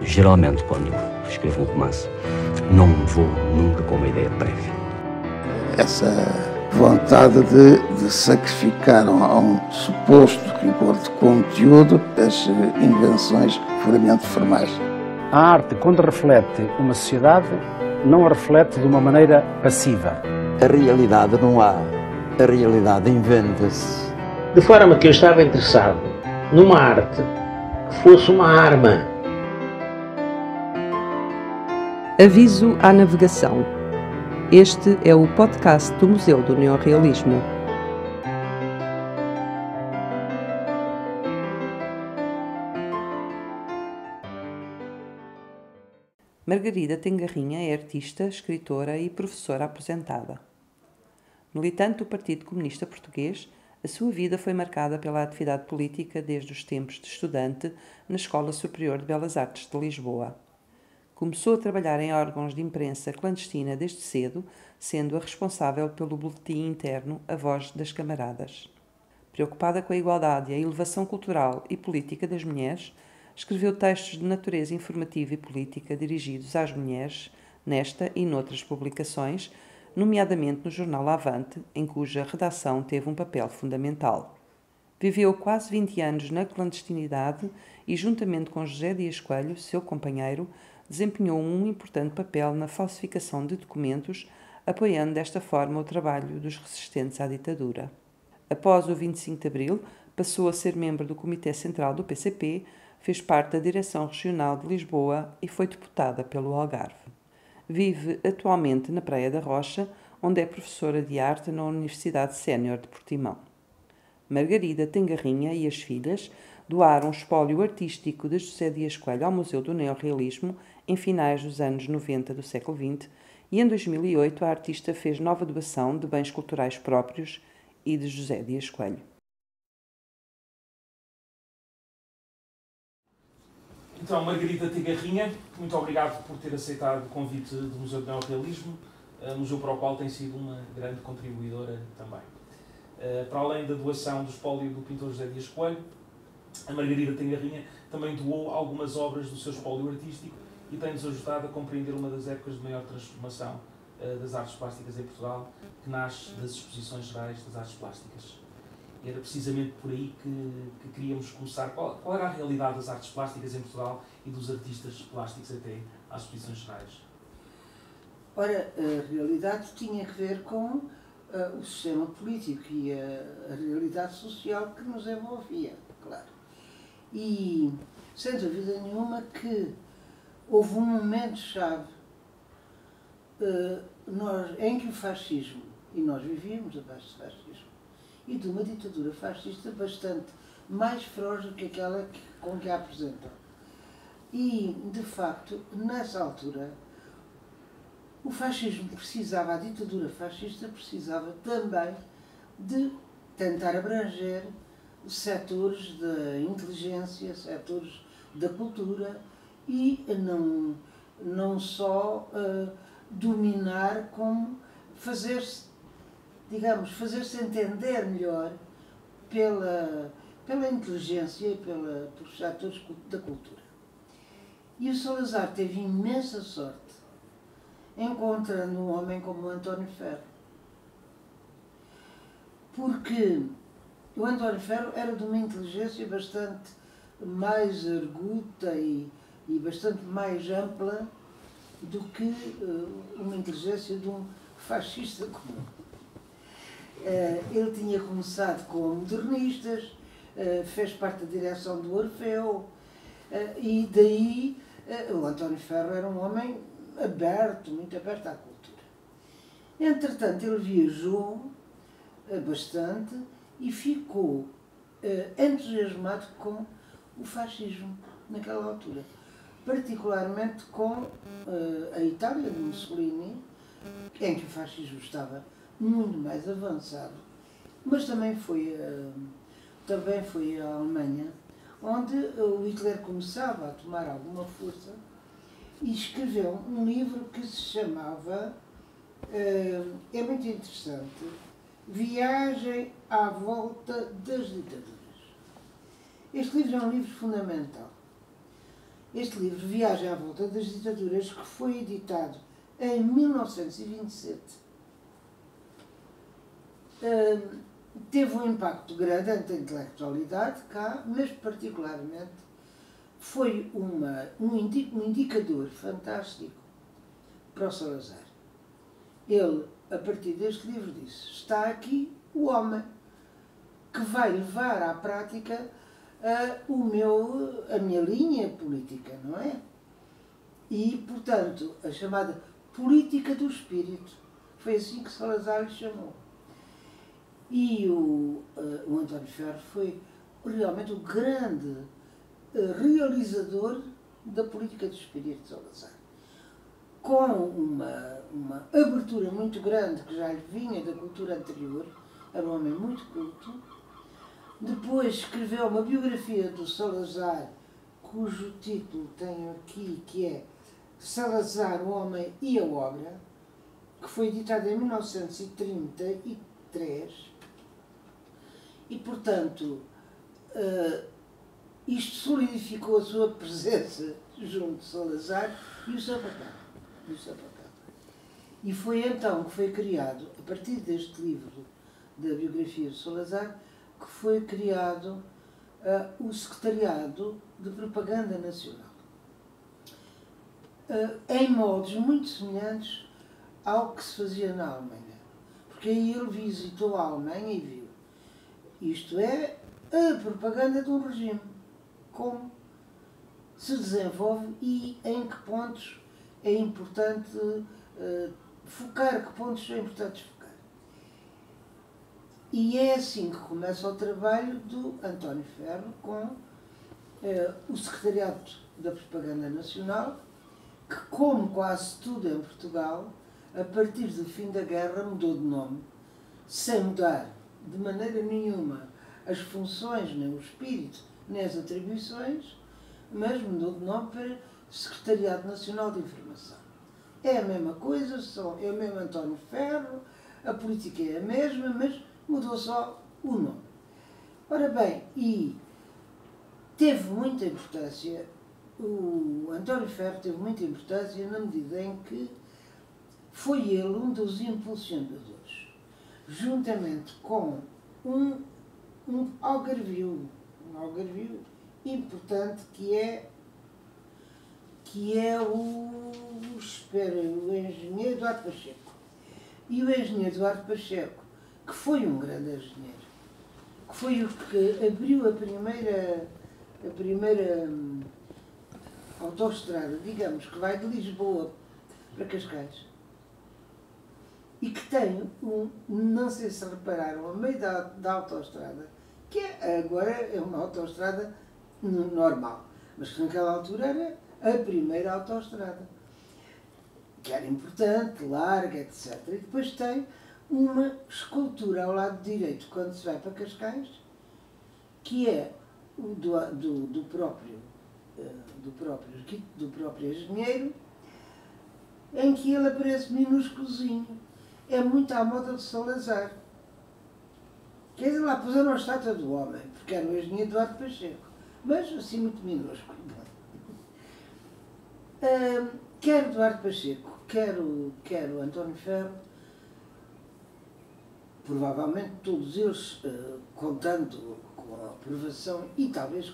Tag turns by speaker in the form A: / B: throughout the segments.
A: Geralmente, quando escrevo um romance, não vou nunca com uma ideia prévia.
B: Essa vontade de sacrificar a um suposto rigor de conteúdo as invenções puramente formais.
C: A arte, quando reflete uma sociedade, não a reflete de uma maneira passiva.
D: A realidade não há, a realidade inventa-se.
E: De forma que eu estava interessado numa arte que fosse uma arma.
F: Aviso à navegação. Este é o podcast do Museu do Neorrealismo. Margarida Tengarrinha é artista, escritora e professora aposentada. Militante do Partido Comunista Português, a sua vida foi marcada pela atividade política desde os tempos de estudante na Escola Superior de Belas Artes de Lisboa. Começou a trabalhar em órgãos de imprensa clandestina desde cedo, sendo a responsável pelo boletim interno A Voz das Camaradas. Preocupada com a igualdade e a elevação cultural e política das mulheres, escreveu textos de natureza informativa e política dirigidos às mulheres, nesta e noutras publicações, nomeadamente no jornal Avante, em cuja redação teve um papel fundamental. Viveu quase 20 anos na clandestinidade e, juntamente com José Dias Coelho, seu companheiro, desempenhou um importante papel na falsificação de documentos, apoiando desta forma o trabalho dos resistentes à ditadura. Após o 25 de Abril, passou a ser membro do Comitê Central do PCP, fez parte da Direção Regional de Lisboa e foi deputada pelo Algarve. Vive atualmente na Praia da Rocha, onde é professora de arte na Universidade Sénior de Portimão. Margarida Tengarrinha e as filhas doaram o espólio artístico de José Dias Coelho ao Museu do Neorrealismo em finais dos anos 90 do século XX e em 2008 a artista fez nova doação de bens culturais próprios e de José Dias Coelho.
G: Então, Margarida Tengarrinha, muito obrigado por ter aceitado o convite do Museu do Neorrealismo, museu para o qual tem sido uma grande contribuidora também. Para além da doação do espólio do pintor José Dias Coelho, a Margarida Tengarrinha também doou algumas obras do seu espólio artístico e tem-nos ajudado a compreender uma das épocas de maior transformação das artes plásticas em Portugal, que nasce das exposições gerais das artes plásticas. E era precisamente por aí que queríamos começar. Qual era a realidade das artes plásticas em Portugal e dos artistas plásticos até às exposições gerais?
H: Ora, a realidade tinha a ver com o sistema político e a realidade social que nos envolvia, claro. E, sem dúvida nenhuma, que houve um momento-chave em que o fascismo, e nós vivíamos abaixo do fascismo, e de uma ditadura fascista bastante mais feroz do que aquela com que a apresentam. E, de facto, nessa altura, o fascismo precisava, a ditadura fascista precisava também de tentar abranger setores da inteligência, setores da cultura e não só dominar, como fazer-se entender melhor pela inteligência e pelos setores da cultura. E o Salazar teve imensa sorte encontrando um homem como o António Ferro. Porque o António Ferro era de uma inteligência bastante mais arguta e bastante mais ampla do que uma inteligência de um fascista comum. Ele tinha começado com modernistas, fez parte da direção do Orfeu, e daí o António Ferro era um homem aberto, muito aberto à cultura. Entretanto, ele viajou bastante e ficou entusiasmado com o fascismo naquela altura, particularmente com a Itália de Mussolini, em que o fascismo estava muito mais avançado, mas também foi a Alemanha, onde o Hitler começava a tomar alguma força, e escreveu um livro que se chamava, é muito interessante, Viagem à Volta das Ditaduras. Este livro é um livro fundamental. Este livro, Viagem à Volta das Ditaduras, que foi editado em 1927, teve um impacto grande ante a intelectualidade cá, mas particularmente foi um indicador fantástico para o Salazar. Ele, a partir deste livro, disse: está aqui o homem que vai levar à prática a minha linha política, não é? E, portanto, a chamada política do espírito. Foi assim que Salazar lhe chamou. E o António Ferro foi realmente o grande realizador da política do espírito de Salazar. Com uma abertura muito grande que já lhe vinha da cultura anterior, era um homem muito culto. Depois escreveu uma biografia do Salazar, cujo título tenho aqui, que é Salazar, o Homem e a Obra, que foi editada em 1933. E, portanto, isto solidificou a sua presença junto de Salazar e o seu papel. E foi então que foi criado, a partir deste livro da biografia de Salazar, que foi criado o Secretariado de Propaganda Nacional. Em moldes muito semelhantes ao que se fazia na Alemanha. Porque aí ele visitou a Alemanha e viu. Isto é, a propaganda de um regime. Como se desenvolve e em que pontos é importante focar, que pontos são importantes focar. E é assim que começa o trabalho do António Ferro com o Secretariado da Propaganda Nacional, que, como quase tudo em Portugal, a partir do fim da guerra mudou de nome, sem mudar de maneira nenhuma as funções, nem o espírito, nem as atribuições, mas mudou de nome para Secretariado Nacional de Informação. É a mesma coisa, é o mesmo António Ferro, a política é a mesma, mas mudou só o nome. Ora bem, e teve muita importância, o António Ferro teve muita importância na medida em que foi ele um dos impulsionadores, juntamente com um algarvio importante que é o engenheiro Eduardo Pacheco. E o engenheiro Eduardo Pacheco, que foi um grande engenheiro, que foi o que abriu a primeira autoestrada, digamos, que vai de Lisboa para Cascais, e que tem não sei se repararam, a meio da autoestrada, que agora é uma autoestrada normal, mas que naquela altura era a primeira autoestrada, que era importante, larga, etc. E depois tem uma escultura ao lado direito, quando se vai para Cascais, que é do próprio engenheiro, em que ele aparece minúsculozinho. É muito à moda de Salazar. Quer dizer, lá puseram a estátua do homem, porque era o engenheiro Eduardo Pacheco, mas assim muito minúsculo. Quer Eduardo Pacheco, quer o António Ferro, provavelmente todos eles, contando com a aprovação e talvez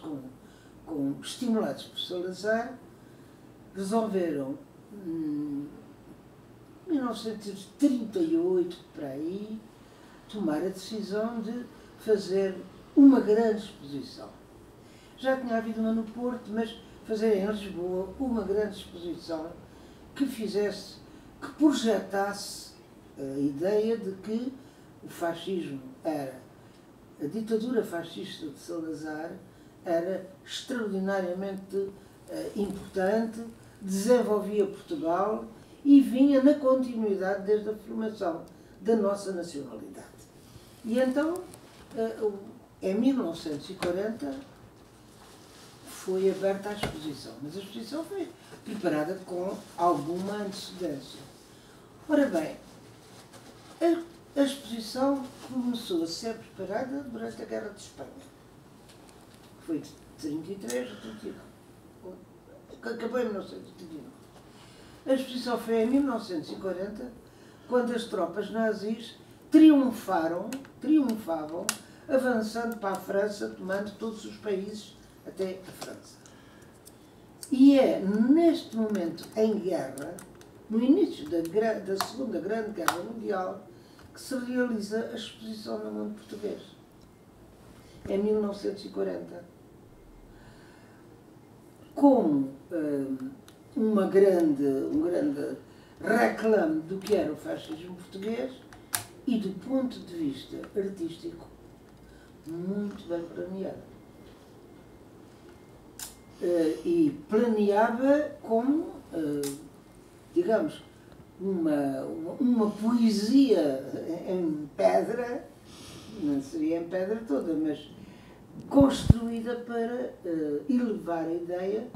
H: estimulados por Salazar, resolveram, em 1938, por aí, tomar a decisão de fazer uma grande exposição. Já tinha havido uma no Porto, mas fazer em Lisboa uma grande exposição que projetasse a ideia de que o fascismo a ditadura fascista de Salazar era extraordinariamente importante, desenvolvia Portugal e vinha na continuidade desde a formação da nossa nacionalidade. E então, em 1940, foi aberta a exposição, mas a exposição foi preparada com alguma antecedência. Ora bem, a exposição começou a ser preparada durante a Guerra de Espanha. Foi de 33 a 39. que acabou em 1939. A exposição foi em 1940, quando as tropas nazis triunfavam, avançando para a França, tomando todos os países até a França. E é neste momento em guerra, no início da Segunda Grande Guerra Mundial, que se realiza a exposição no mundo português. Em 1940. Como um grande reclame do que era o fascismo português e do ponto de vista artístico muito bem planeado. E planeava como, digamos, uma poesia em pedra, não seria em pedra toda, mas construída para elevar a ideia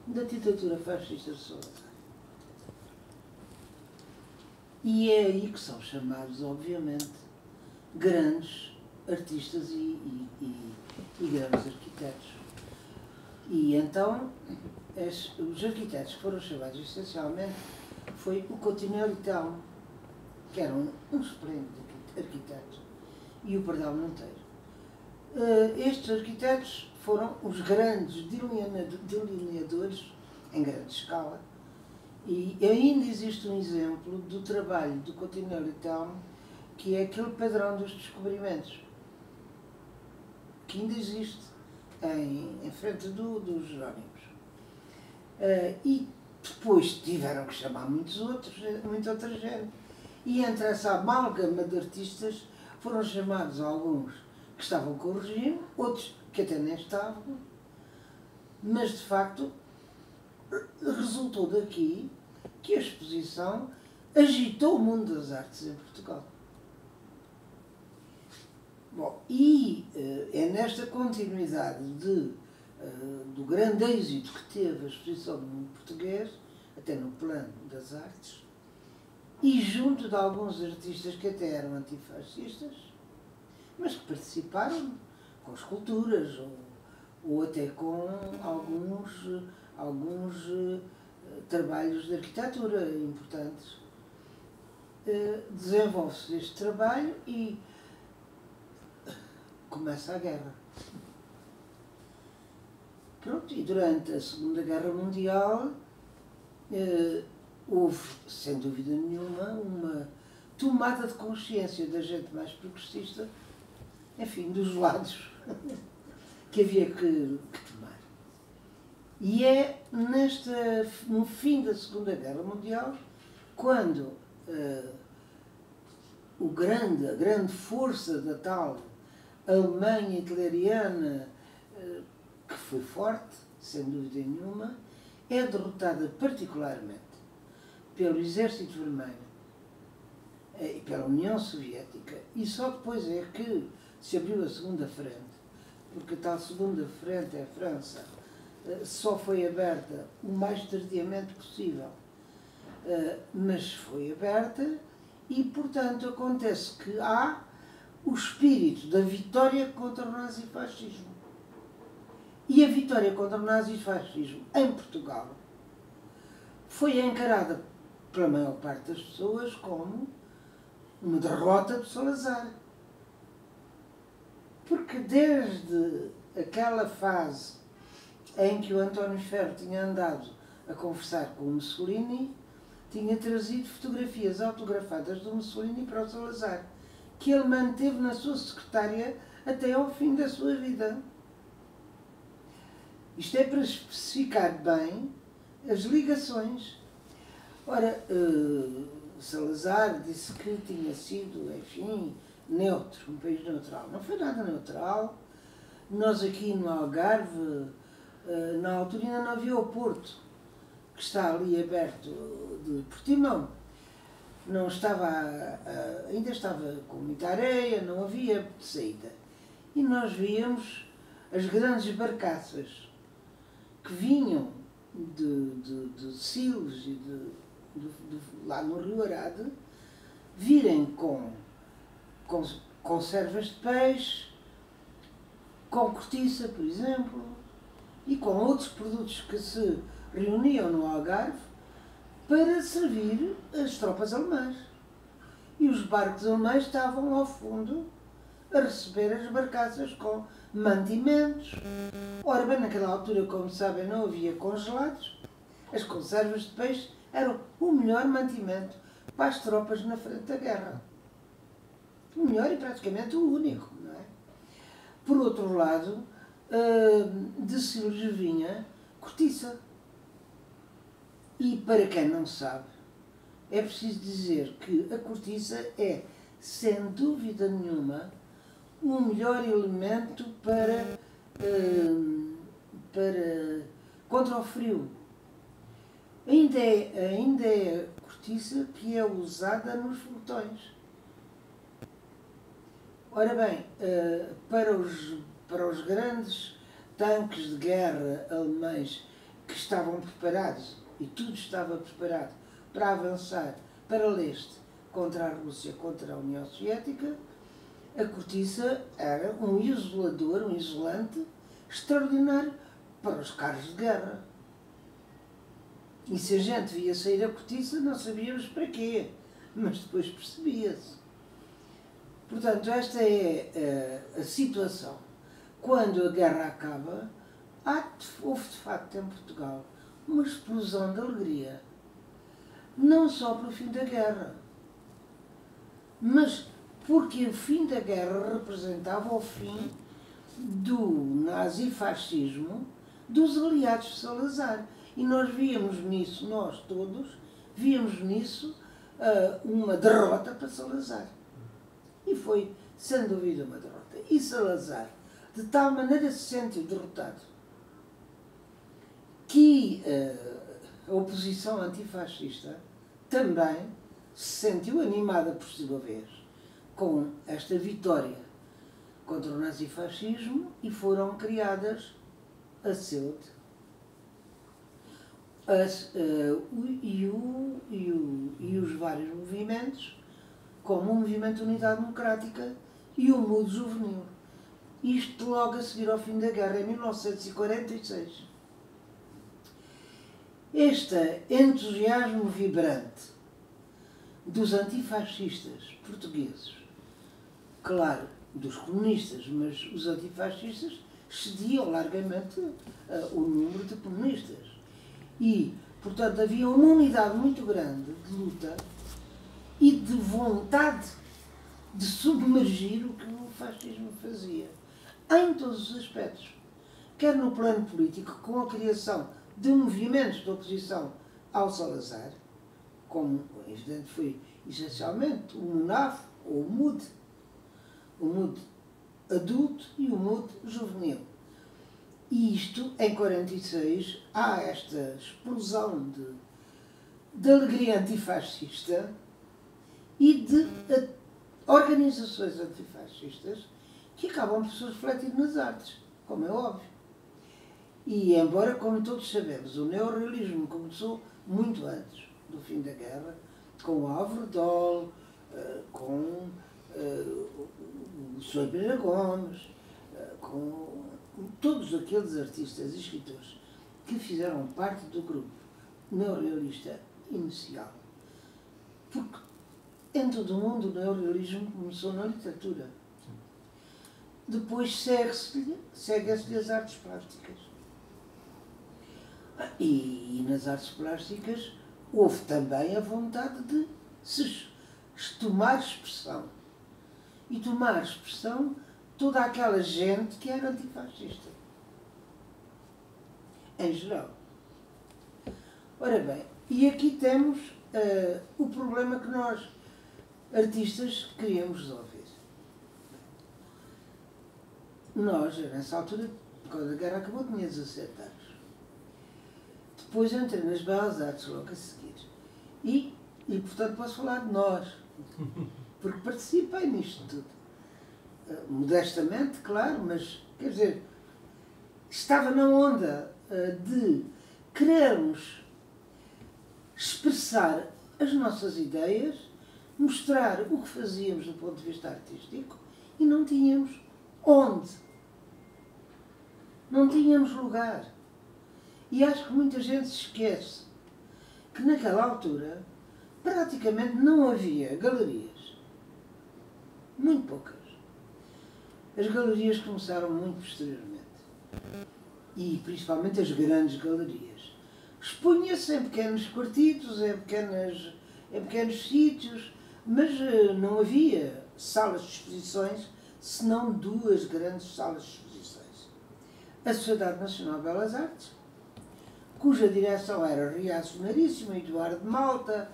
H: da ditadura fascista de Salazar. E é aí que são chamados, obviamente, grandes artistas e grandes arquitetos. E então, os arquitetos que foram chamados essencialmente foi o Coutinho Leitão, que era um esplêndido arquiteto, e o Pardal Monteiro. Estes arquitetos foram os grandes delineadores em grande escala, e ainda existe um exemplo do trabalho do Coutinho Leitão, que é aquele padrão dos descobrimentos, que ainda existe em frente dos Jerónimos. E depois tiveram que chamar muita outra gente. E entre essa amálgama de artistas foram chamados alguns que estavam com o regime, outros que até nem estavam, mas de facto resultou daqui que a exposição agitou o mundo das artes em Portugal. Bom, e é nesta continuidade do grande êxito que teve a exposição no mundo português, até no plano das artes, e junto de alguns artistas que até eram antifascistas, mas que participaram com esculturas ou até com alguns trabalhos de arquitetura importantes. Desenvolve-se este trabalho e começa a guerra. Pronto, e durante a Segunda Guerra Mundial houve, sem dúvida nenhuma, uma tomada de consciência da gente mais progressista, enfim, dos lados que havia que tomar. E é no fim da Segunda Guerra Mundial, quando a grande força da tal Alemanha hitleriana, que foi forte, sem dúvida nenhuma, é derrotada particularmente pelo Exército Vermelho e pela União Soviética, e só depois é que se abriu a segunda frente, porque a tal segunda frente, a França, só foi aberta o mais tardiamente possível, mas foi aberta e, portanto, acontece que há o espírito da vitória contra o nazifascismo. E a vitória contra o nazifascismo em Portugal foi encarada pela maior parte das pessoas como uma derrota de Salazar. Porque desde aquela fase em que o António Ferro tinha andado a conversar com o Mussolini, tinha trazido fotografias autografadas do Mussolini para o Salazar, que ele manteve na sua secretária até ao fim da sua vida. Isto é para especificar bem as ligações. Ora, Salazar disse que tinha sido, enfim, neutro, um país neutral. Não foi nada neutral. Nós aqui no Algarve, na altura ainda não havia o Porto, que está ali aberto de Portimão. Não estava, ainda estava com muita areia, não havia saída. E nós víamos as grandes barcaças que vinham de Silos e lá no Rio Arade, virem com conservas de peixe, com cortiça, por exemplo, e com outros produtos que se reuniam no Algarve para servir as tropas alemãs. E os barcos alemães estavam ao fundo a receber as barcaças com mantimentos. Ora bem, naquela altura, como sabem, não havia congelados. As conservas de peixe eram o melhor mantimento para as tropas na frente da guerra. O melhor e praticamente o único, não é? Por outro lado, de se lhes vinha cortiça. E para quem não sabe, é preciso dizer que a cortiça é, sem dúvida nenhuma, o melhor elemento contra o frio. Ainda é a cortiça que é usada nos foguetões. Ora bem, para os grandes tanques de guerra alemães que estavam preparados, e tudo estava preparado para avançar para leste contra a Rússia, contra a União Soviética, a cortiça era um isolador, um isolante extraordinário para os carros de guerra. E se a gente via sair a cortiça, não sabíamos para quê, mas depois percebia-se. Portanto, esta é a situação. Quando a guerra acaba, houve de facto em Portugal uma explosão de alegria. Não só pelo fim da guerra, mas porque o fim da guerra representava o fim do nazifascismo dos aliados de Salazar. E nós víamos nisso, nós todos, víamos nisso uma derrota para Salazar. E foi, sem dúvida, uma derrota. E Salazar, de tal maneira se sentiu derrotado, que a oposição antifascista também se sentiu animada por sua vez com esta vitória contra o nazifascismo e foram criadas a CEUD e os vários movimentos, como o Movimento de Unidade Democrática e o MUD Juvenil. Isto logo a seguir ao fim da guerra, em 1946. Este entusiasmo vibrante dos antifascistas portugueses, claro, dos comunistas, mas os antifascistas excediam largamente o número de comunistas. E, portanto, havia uma unidade muito grande de luta e de vontade de submergir o que o fascismo fazia, em todos os aspectos, quer no plano político, com a criação de movimentos de oposição ao Salazar, como, evidente, foi essencialmente o MUNAF, ou o MUD adulto e o MUD juvenil. E isto, em 46, há esta explosão de alegria antifascista e de organizações antifascistas que acabam por se refletir nas artes, como é óbvio. E embora, como todos sabemos, o neorrealismo começou muito antes do fim da guerra, com o Álvaro Dol, com o Sr. Pereira Gomes, com todos aqueles artistas e escritores que fizeram parte do grupo neorrealista inicial. Porque em todo o mundo o neorrealismo começou na literatura. Depois segue-se as artes plásticas. E nas artes plásticas houve também a vontade de se tomar expressão. E tomar expressão toda aquela gente que era antifascista. Em geral. Ora bem, e aqui temos o problema que nós, artistas, queríamos resolver. Nós, nessa altura, quando a guerra acabou, tinha 17 anos. Depois entrei nas Belas Artes logo a seguir. E portanto, posso falar de nós, porque participei nisto tudo. Modestamente, claro, mas, quer dizer, estava na onda de querermos expressar as nossas ideias, mostrar o que fazíamos do ponto de vista artístico e não tínhamos onde. Não tínhamos lugar. E acho que muita gente se esquece que naquela altura praticamente não havia galerias. Muito poucas. As galerias começaram muito posteriormente. E principalmente as grandes galerias. Expunha-se em pequenos quartitos, em pequenos sítios, mas não havia salas de exposições, senão 2 grandes salas de exposições. A Sociedade Nacional de Belas Artes, cuja direção era reacionaríssima, Eduardo de Malta,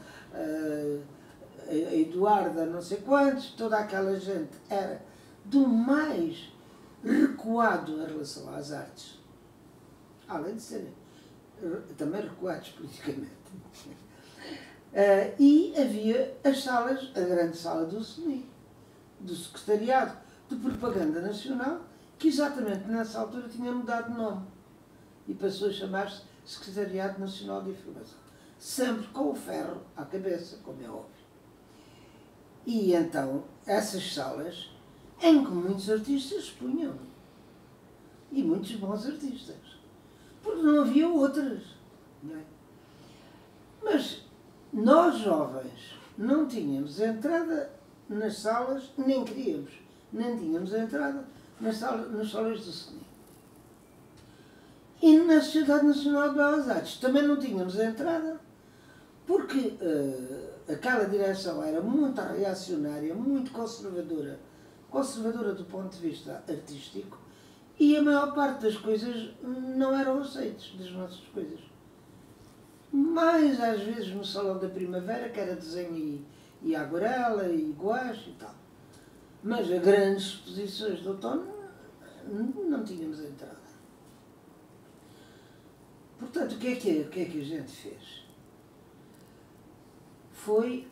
H: a Eduarda não sei quantos, toda aquela gente era do mais recuado em relação às artes, além de serem também recuados politicamente. E havia as salas, a grande sala do SNI, do Secretariado de Propaganda Nacional, que exatamente nessa altura tinha mudado de nome e passou a chamar-se Secretariado Nacional de Informação, sempre com o ferro à cabeça, como é óbvio. E então, essas salas em que muitos artistas expunham, e muitos bons artistas, porque não havia outras, não é? Mas nós, jovens, não tínhamos entrada nas salas, nem queríamos, nem tínhamos entrada nas salas do SNI. E na Sociedade Nacional de Belas Artes também não tínhamos entrada, porque aquela direção era muito reacionária, muito conservadora do ponto de vista artístico, e a maior parte das coisas não eram aceitas, das nossas coisas. Mais às vezes no Salão da Primavera, que era desenho e aguarela e guache e tal. Mas a grandes exposições de outono não tínhamos entrada. Portanto, o que é que a gente fez? Foi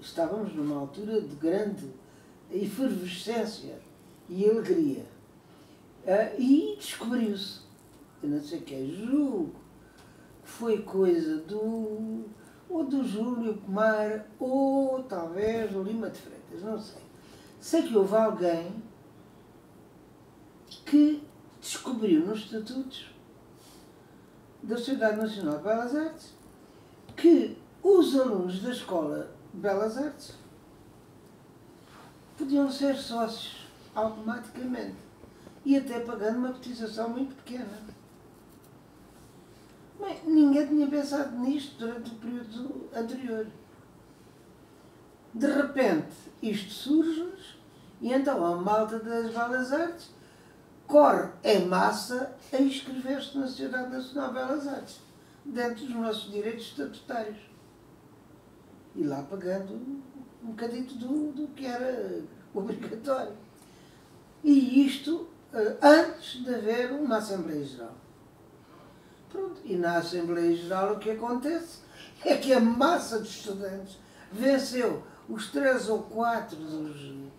H: estávamos numa altura de grande efervescência e alegria. E descobriu-se, eu não sei o que é, julgo que foi coisa ou do Júlio Pomar, ou talvez do Lima de Freitas, não sei. Sei que houve alguém que descobriu nos estatutos da Sociedade Nacional de Belas Artes que os alunos da Escola de Belas Artes podiam ser sócios automaticamente e até pagando uma cotização muito pequena. Bem, ninguém tinha pensado nisto durante o período anterior. De repente, isto surge-nos e então a malta das Belas Artes corre em massa a inscrever-se na Sociedade Nacional de Belas Artes, dentro dos nossos direitos estatutários. E lá pagando um bocadito do que era obrigatório. E isto antes de haver uma Assembleia Geral. Pronto. E na Assembleia Geral o que acontece é que a massa de estudantes venceu os 3 ou 4 dos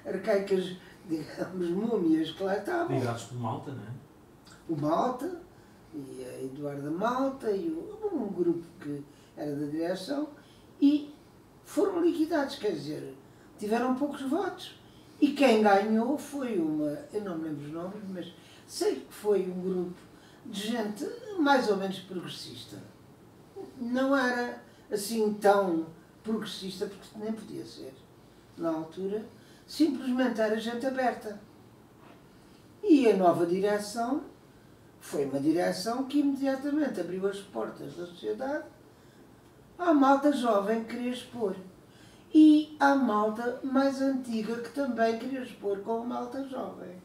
H: arcaicas, digamos, múmias que lá estavam.
G: Ligados por Malta, não é?
H: O Malta, e a Eduarda Malta, e um grupo que era da direção, e foram liquidados, quer dizer, tiveram poucos votos. E quem ganhou foi eu não me lembro os nomes, mas sei que foi um grupo de gente mais ou menos progressista. Não era assim tão progressista, porque nem podia ser na altura, simplesmente era gente aberta. E a nova direção foi uma direção que imediatamente abriu as portas da sociedade à malta jovem que queria expor. E à malta mais antiga que também queria expor com a malta jovem.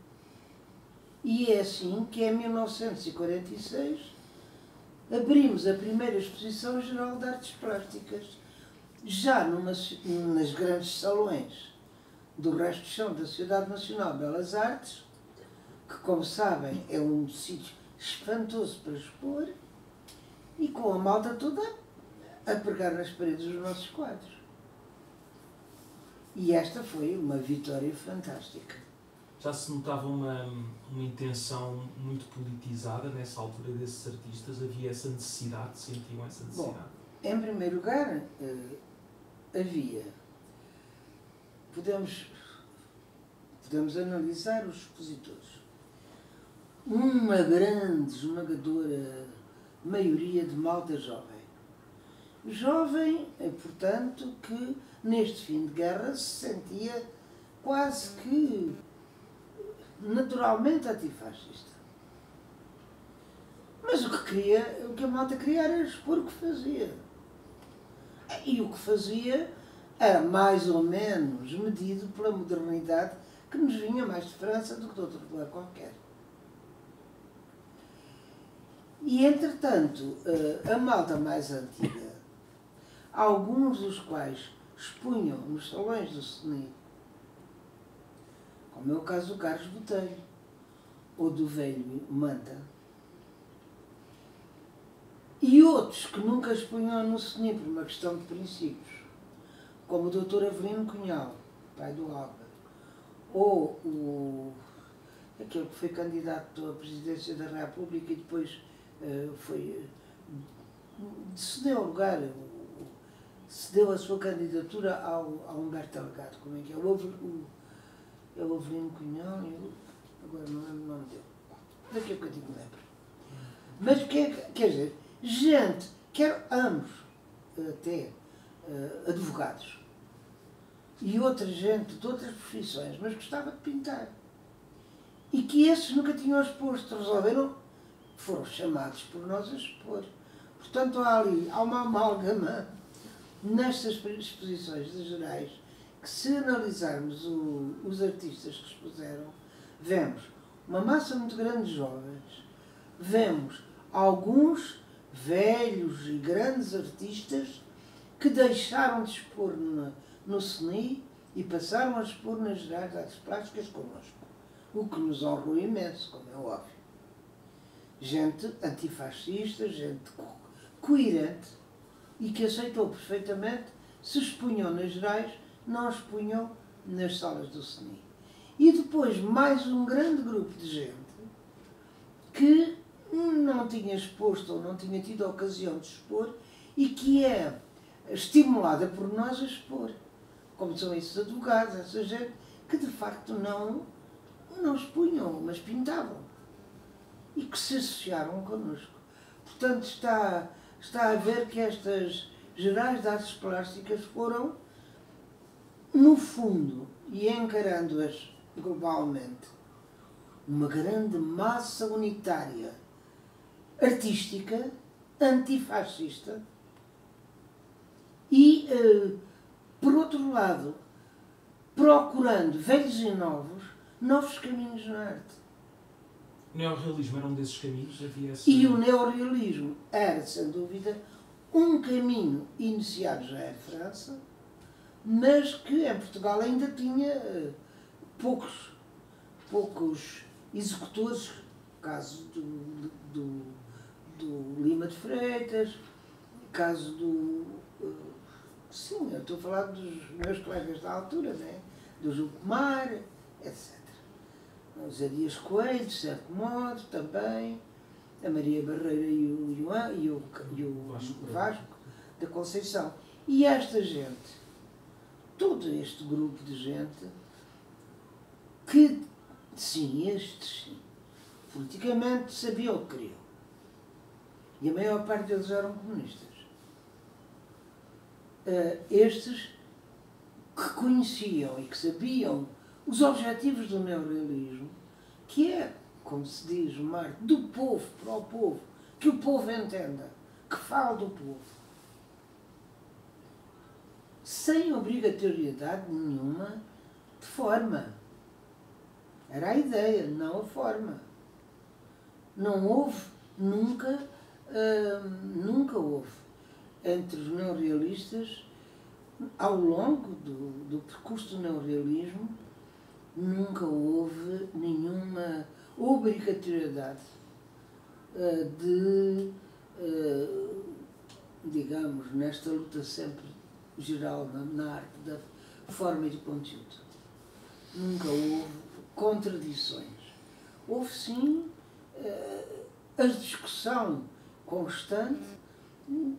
H: E é assim que em 1946 abrimos a primeira Exposição Geral de Artes Plásticas, já nas grandes salões do resto de chão da Sociedade Nacional de Belas Artes, que, como sabem, é um sítio espantoso para expor, e com a malta toda a pregar nas paredes os nossos quadros. E esta foi uma vitória fantástica.
G: Já se notava uma intenção muito politizada nessa altura desses artistas? Havia essa necessidade? Sentiam essa necessidade?
H: Bom, em primeiro lugar, havia... podemos analisar os expositores. Uma grande, esmagadora maioria de malta jovem. Jovem, portanto, que neste fim de guerra se sentia quase que naturalmente antifascista. Mas o que a malta queria era expor o que fazia. E o que fazia era mais ou menos medido pela modernidade que nos vinha mais de França do que de outro lugar qualquer. E, entretanto, a malta mais antiga, alguns dos quais expunham nos salões do CNI, como é o caso do Carlos Botelho, ou do velho Manta, e outros que nunca expunham no CNI por uma questão de princípios, como o Dr. Avelino Cunhal, pai do Álvaro, ou aquele que foi candidato à presidência da República e depois cedeu lugar, cedeu a sua candidatura ao Humberto Delgado. Como é que é? O Avelino Cunhal, agora não lembro o nome dele. Daqui a bocadinho lembro. Mas quer dizer, gente, quer ambos, até advogados, e outra gente de outras profissões, mas gostava de pintar. E que esses nunca tinham exposto, resolveram, foram chamados por nós a expor. Portanto, há uma amálgama nestas exposições de gerais que, se analisarmos os artistas que expuseram, vemos uma massa muito grande de jovens, vemos alguns velhos e grandes artistas que deixaram de expor no CNI e passaram a expor nas gerais de artes plásticas connosco, o que nos honrou imenso, como é óbvio. Gente antifascista, gente coerente e que aceitou perfeitamente, se expunham nas gerais, não expunham nas salas do CNI. E depois mais um grande grupo de gente que não tinha exposto ou não tinha tido a ocasião de expor e que é estimulada por nós a expor, como são esses advogados, essa gente que de facto não expunham, mas pintavam e que se associaram connosco. Portanto, está a ver que estas gerais de artes plásticas foram, no fundo, e encarando-as globalmente, uma grande massa unitária, artística, antifascista e, por outro lado, procurando, velhos e novos caminhos na arte.
G: O neorrealismo era um desses caminhos?
H: E o neorrealismo era, sem dúvida, um caminho iniciado já em França, mas que em Portugal ainda tinha poucos executores, caso do Lima de Freitas, caso sim, eu estou a falar dos meus colegas da altura, né? Do Jucumar, etc. O Zé Dias Coelho, de certo modo, também, a Maria Barreira e o Vasco da Conceição. E esta gente, todo este grupo de gente, que, sim, estes, sim, politicamente sabiam o que queriam. E a maior parte deles eram comunistas. Estes que conheciam e que sabiam os objetivos do neorrealismo, que é, como se diz, uma arte do povo para o povo, que o povo entenda, que fale do povo, sem obrigatoriedade nenhuma de forma. Era a ideia, não a forma. Não houve, nunca houve, entre os neorrealistas, ao longo do percurso do neorrealismo, nunca houve nenhuma obrigatoriedade digamos, nesta luta sempre geral na arte da forma e do conteúdo. Nunca houve contradições. Houve, sim, a discussão constante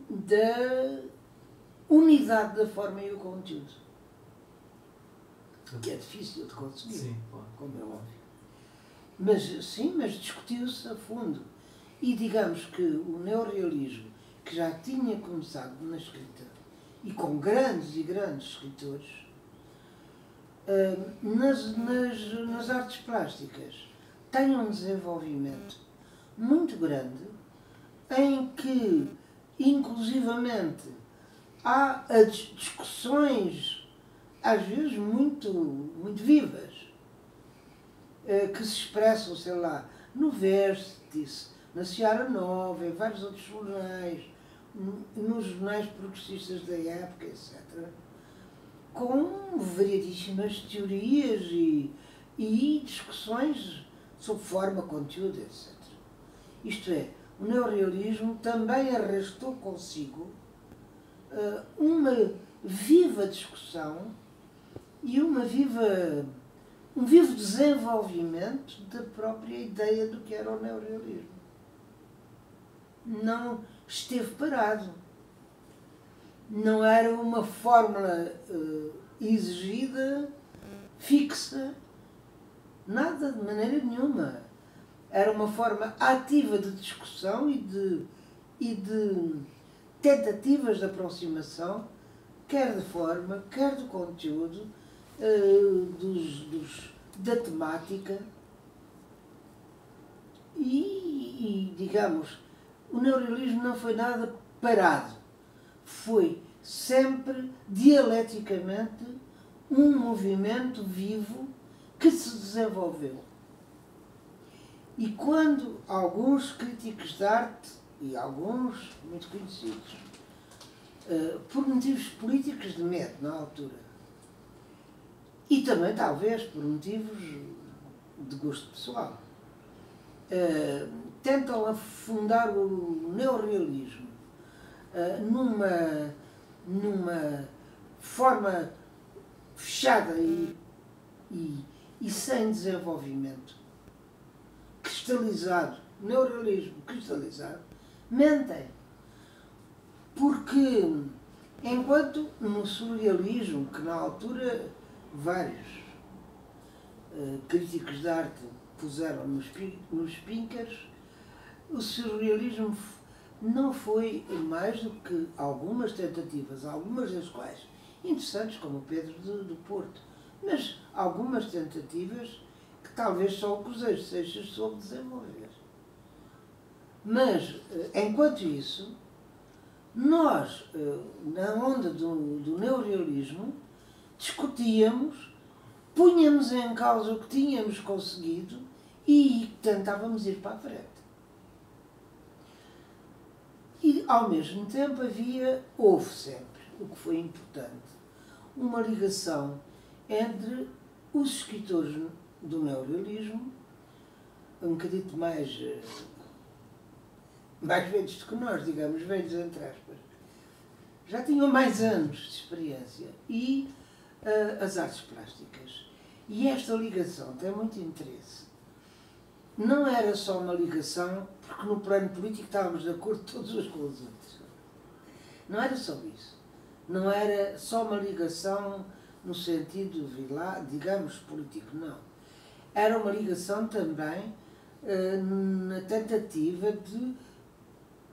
H: da unidade da forma e o conteúdo. que é difícil de conseguir,
G: Sim, claro.
H: como é óbvio. Mas sim, mas discutiu-se a fundo. E digamos que o neorrealismo, que já tinha começado na escrita, e com grandes e grandes escritores, nas artes plásticas, tem um desenvolvimento muito grande, em que, inclusivamente, há discussões, às vezes, muito vivas, que se expressam, sei lá, no Vértice, na Seara Nova, em vários outros jornais, nos jornais progressistas da época, etc., com variadíssimas teorias e discussões sobre forma, conteúdo, etc. Isto é, o neorrealismo também arrastou consigo uma viva discussão e um vivo desenvolvimento da própria ideia do que era o neorrealismo. Não esteve parado. Não era uma fórmula exigida, fixa, nada, de maneira nenhuma. Era uma forma ativa de discussão e de tentativas de aproximação, quer de forma, quer do conteúdo, da temática. E, digamos, o neorrealismo não foi nada parado. Foi sempre, dialeticamente, um movimento vivo que se desenvolveu. E quando alguns críticos de arte, e alguns muito conhecidos, por motivos políticos de medo na altura, e também talvez por motivos de gosto pessoal, tentam afundar o neorrealismo numa forma fechada e sem desenvolvimento, cristalizado, neorrealismo cristalizado, mentem. Porque enquanto no surrealismo, que na altura vários críticos de arte puseram nos píncaros, o surrealismo não foi mais do que algumas tentativas, algumas das quais interessantes, como o Pedro do Porto, mas algumas tentativas que talvez só o Cruzeiro Seixas soube desenvolver. Mas, enquanto isso, nós, na onda do neorrealismo, discutíamos, punhamos em causa o que tínhamos conseguido e tentávamos ir para a frente. E, ao mesmo tempo, houve sempre, o que foi importante, uma ligação entre os escritores do neorrealismo, um bocadinho mais velhos do que nós, digamos, velhos entre aspas, já tinham mais anos de experiência, e as artes plásticas. E esta ligação tem muito interesse. Não era só uma ligação, porque no plano político estávamos de acordo todos uns com os outros. Não era só isso. Não era só uma ligação no sentido, digamos, político, não. Era uma ligação também na tentativa de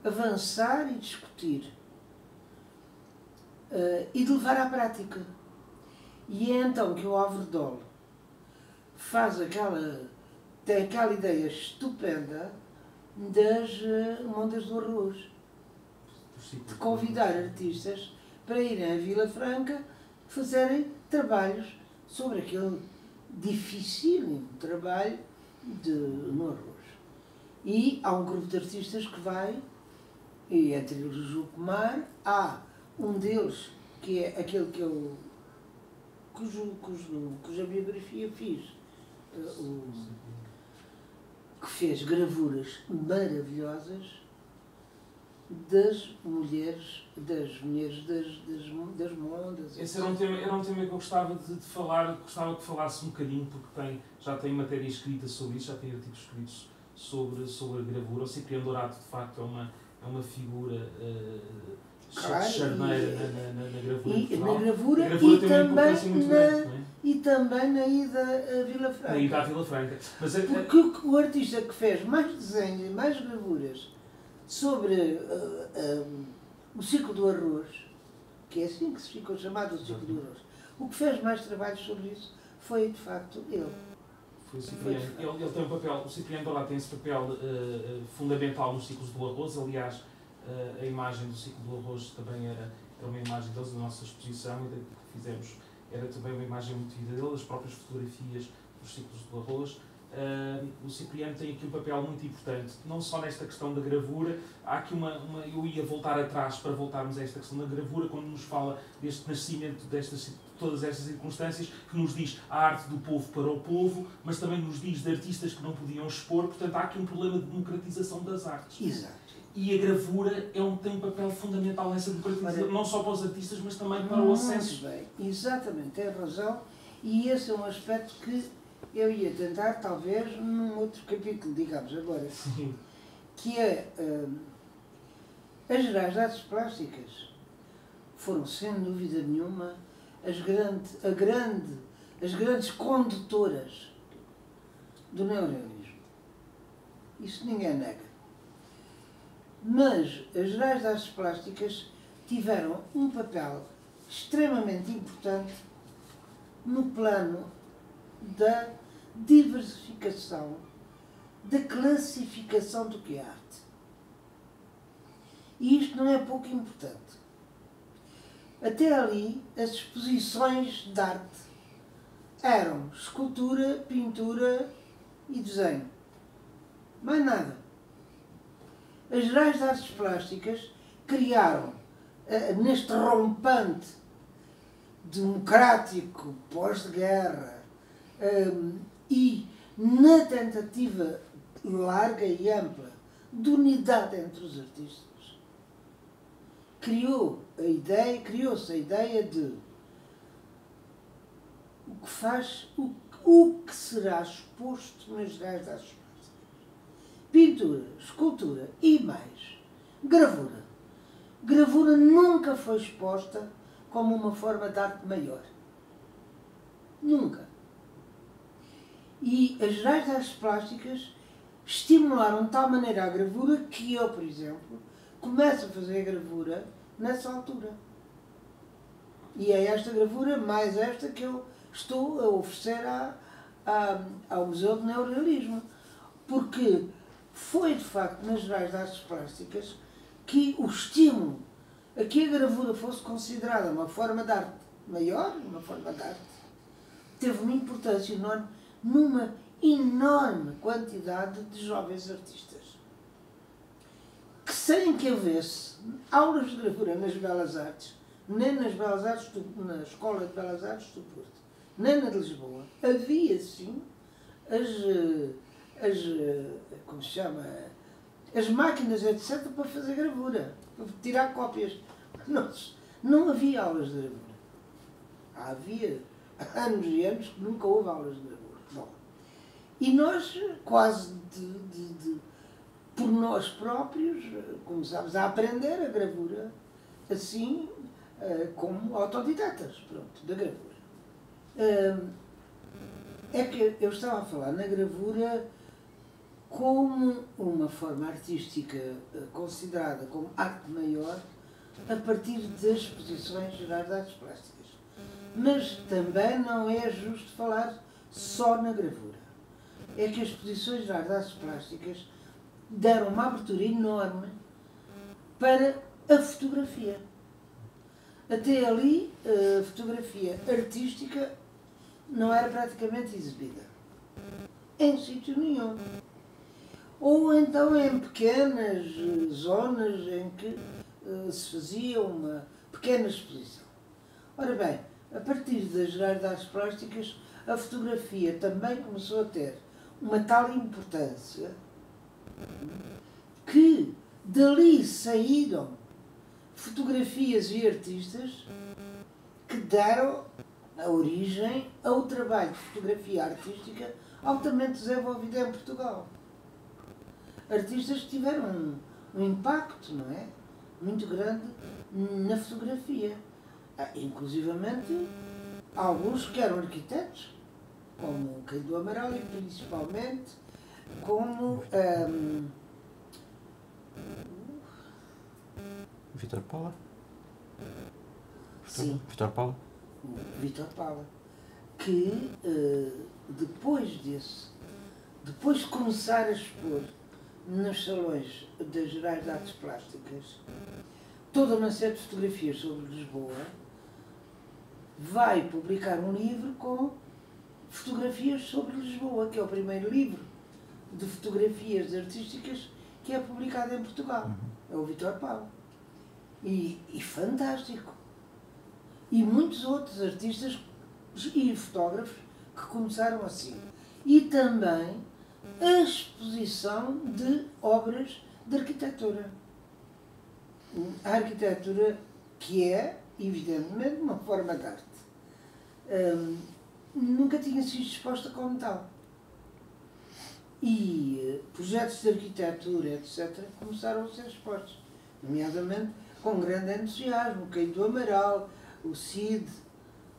H: avançar e discutir e de levar à prática. E é então que o Alverdol tem aquela ideia estupenda das Mondas do Arroz, de convidar artistas para irem à Vila Franca fazerem trabalhos sobre aquele dificílimo trabalho no arroz. E há um grupo de artistas que vai, e entre eles o Jules Pomar, há um deles que é aquele que eu cuja biografia fiz, que fez gravuras maravilhosas das mulheres das Mondas.
G: Esse era um tema que eu gostava de falar, gostava que falasse um bocadinho, porque já tem matéria escrita sobre isso, já tem artigos escritos sobre a gravura. O Cipriano Dourado, de facto, é uma figura
H: Claro,
G: charneira na gravura.
H: E na gravura e também na ida a Vila Franca.
G: Na ida à Vila Franca. Mas
H: porque o artista que fez mais desenhos e mais gravuras sobre o ciclo do arroz, que é assim que se ficou chamado o ciclo do arroz, o que fez mais trabalhos sobre isso foi, de facto, ele.
G: Foi o Cipriano. Ele tem um papel, o Cipriano Dourado tem esse papel fundamental nos ciclos do arroz. Aliás, a imagem do ciclo do arroz também era uma imagem deles, da nossa exposição e da que fizemos. Era também uma imagem muito vida dele, as próprias fotografias dos ciclos do arroz. O Cipriano tem aqui um papel muito importante, não só nesta questão da gravura. Há aqui eu ia voltar atrás para voltarmos a esta questão da gravura, quando nos fala deste nascimento, todas estas circunstâncias, que nos diz a arte do povo para o povo, mas também nos diz de artistas que não podiam expor. Portanto, há aqui um problema de democratização das artes.
H: Exato.
G: E a gravura tem um papel fundamental nessa democratização, não só para os artistas, mas também para o acesso.
H: Muito bem, exatamente, tem razão. E esse é um aspecto que eu ia tentar, talvez, num outro capítulo, digamos agora.
G: Sim.
H: Que é as Gerais de Artes Plásticas foram, sem dúvida nenhuma, as grandes condutoras do neorrealismo. Isso ninguém nega. Mas as Gerais de Artes Plásticas tiveram um papel extremamente importante no plano da diversificação, da classificação do que é arte. E isto não é pouco importante. Até ali, as exposições de arte eram escultura, pintura e desenho. Mais nada. As Gerais de Artes Plásticas criaram, neste rompante democrático pós-guerra e na tentativa larga e ampla de unidade entre os artistas, criou-se a ideia de o que será exposto nas Gerais de Artes Plásticas. Pintura, escultura e mais, gravura. Gravura nunca foi exposta como uma forma de arte maior. Nunca. E as Gerais de Artes Plásticas estimularam de tal maneira a gravura que eu, por exemplo, começo a fazer gravura nessa altura. E é esta gravura, mais esta, que eu estou a oferecer ao Museu de Neorrealismo. Porque foi, de facto, nas Gerais de Artes Plásticas que o estímulo a que a gravura fosse considerada uma forma de arte maior, uma forma de arte, teve uma importância enorme numa enorme quantidade de jovens artistas que, sem que houvesse aulas de gravura nas Belas Artes, nem nas Belas Artes, na Escola de Belas Artes do Porto, nem na de Lisboa, havia sim como se chama, as máquinas, etc., para fazer gravura, para tirar cópias. Não havia aulas de gravura. Havia anos e anos que nunca houve aulas de gravura. Bom, e nós, quase por nós próprios, começámos a aprender a gravura, assim, como autodidatas, pronto, da gravura. É que eu estava a falar na gravura como uma forma artística considerada como arte maior a partir das exposições gerais de artes plásticas. Mas também não é justo falar só na gravura. É que as exposições gerais de artes plásticas deram uma abertura enorme para a fotografia. Até ali, a fotografia artística não era praticamente exibida em sítio nenhum. Ou então em pequenas zonas em que se fazia uma pequena exposição. Ora bem, a partir das Gerais de Artes Plásticas, a fotografia também começou a ter uma tal importância que dali saíram fotografias e artistas que deram a origem ao trabalho de fotografia artística altamente desenvolvido em Portugal. Artistas que tiveram um impacto, não é? muito grande na fotografia. Inclusivamente, alguns que eram arquitetos, como o Caio do Amaral e principalmente como
A: Vítor Paula?
H: sim,
A: Vítor Paula?
H: Vítor Paula, que depois de começar a expor nos salões das Gerais de Artes Plásticas toda uma série de fotografias sobre Lisboa, vai publicar um livro com fotografias sobre Lisboa, que é o primeiro livro de fotografias artísticas que é publicado em Portugal. É o Vítor Paula. E fantástico. E muitos outros artistas e fotógrafos que começaram assim. E também a exposição de obras de arquitetura. A arquitetura que é, evidentemente, uma forma de arte. Nunca tinha sido exposta como tal. E projetos de arquitetura, etc., começaram a ser expostos, nomeadamente com grande entusiasmo. O Caio do Amaral, o Cid,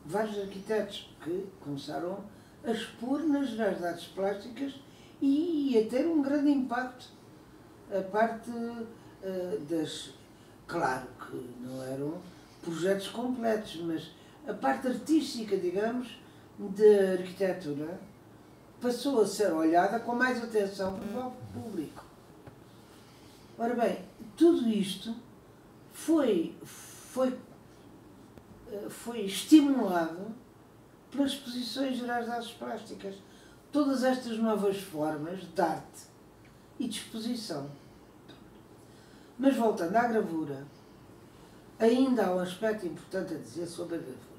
H: vários arquitetos que começaram a expor nas Gerais de Artes Plásticas e a ter um grande impacto. A parte das... Claro que não eram projetos completos, mas a parte artística, digamos, da arquitetura passou a ser olhada com mais atenção pelo público. Ora bem, tudo isto foi estimulado pelas exposições gerais de artes plásticas. Todas estas novas formas de arte e de exposição. Mas voltando à gravura, ainda há um aspecto importante a dizer sobre a gravura.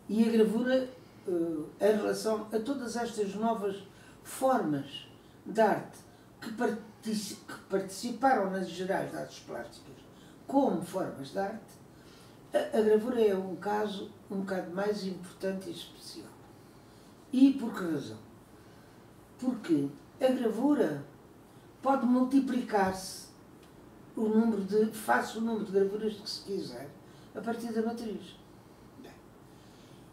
H: E a gravura, em relação a todas estas novas formas de arte que participaram nas Gerais de Artes Plásticas como formas de arte, a gravura é um caso um bocado mais importante e especial. E por que razão? Porque a gravura pode multiplicar-se face o número de gravuras que se quiser a partir da matriz.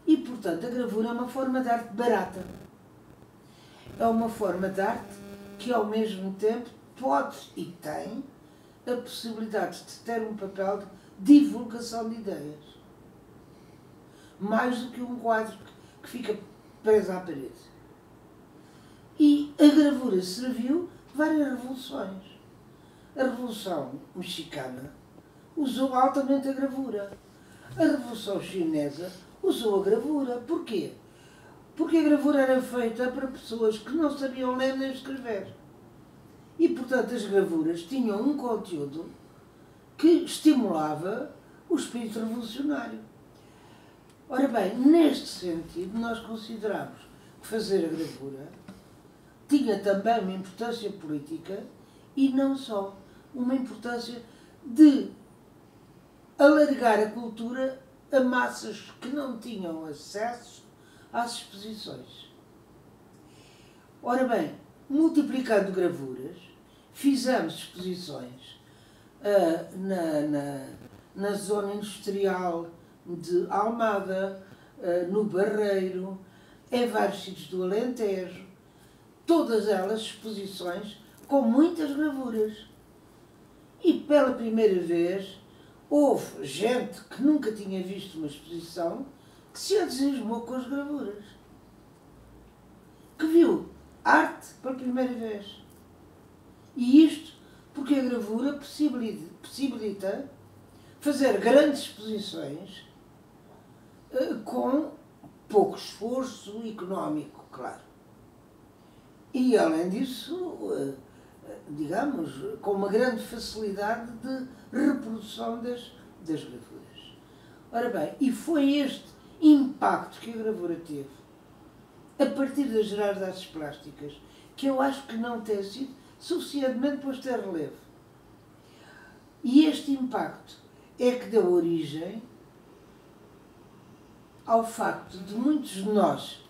H: E, portanto, a gravura é uma forma de arte barata. É uma forma de arte que, ao mesmo tempo, pode e tem a possibilidade de ter um papel de divulgação de ideias. Mais do que um quadro que fica preso à parede. E a gravura serviu várias revoluções. A Revolução Mexicana usou altamente a gravura. A Revolução Chinesa usou a gravura. Porquê? Porque a gravura era feita para pessoas que não sabiam ler nem escrever. E, portanto, as gravuras tinham um conteúdo que estimulava o espírito revolucionário. Ora bem, neste sentido, nós consideramos que fazer a gravura tinha também uma importância política e não só uma importância de alargar a cultura a massas que não tinham acesso às exposições. Ora bem, multiplicando gravuras, fizemos exposições na zona industrial de Almada, no Barreiro, em vários sítios do Alentejo, todas elas exposições com muitas gravuras. E pela primeira vez houve gente que nunca tinha visto uma exposição que se entusiasmou com as gravuras. Que viu arte pela primeira vez. E isto porque a gravura possibilita fazer grandes exposições com pouco esforço económico, claro. E além disso, digamos, com uma grande facilidade de reprodução das gravuras. Ora bem, e foi este impacto que a gravura teve, a partir das Gerais de Artes Plásticas, que eu acho que não tem sido suficientemente posto em relevo. E este impacto é que deu origem ao facto de muitos de nós,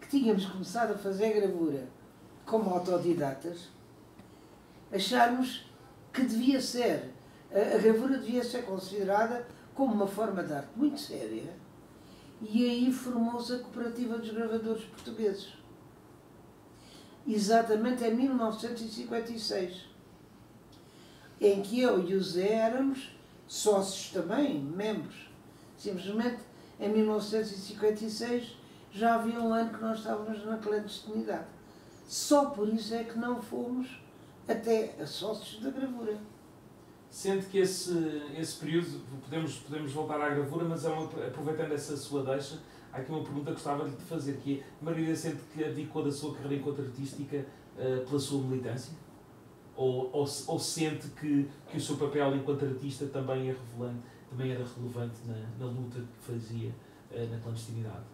H: que tínhamos começado a fazer gravura como autodidatas, acharmos que devia ser A gravura devia ser considerada como uma forma de arte muito séria, e aí formou-se a Cooperativa dos Gravadores Portugueses. Exatamente em 1956, em que eu e o Zé éramos sócios também, membros. Simplesmente, em 1956, já havia um ano que nós estávamos na clandestinidade. Só por isso é que não fomos até a sócios da gravura.
G: Sente que esse período, podemos voltar à gravura, mas aproveitando essa sua deixa, há aqui uma pergunta que gostava de fazer, que é: Margarida sente que abdicou da sua carreira enquanto artística pela sua militância? Ou sente que o seu papel enquanto artista também era relevante na luta que fazia na clandestinidade?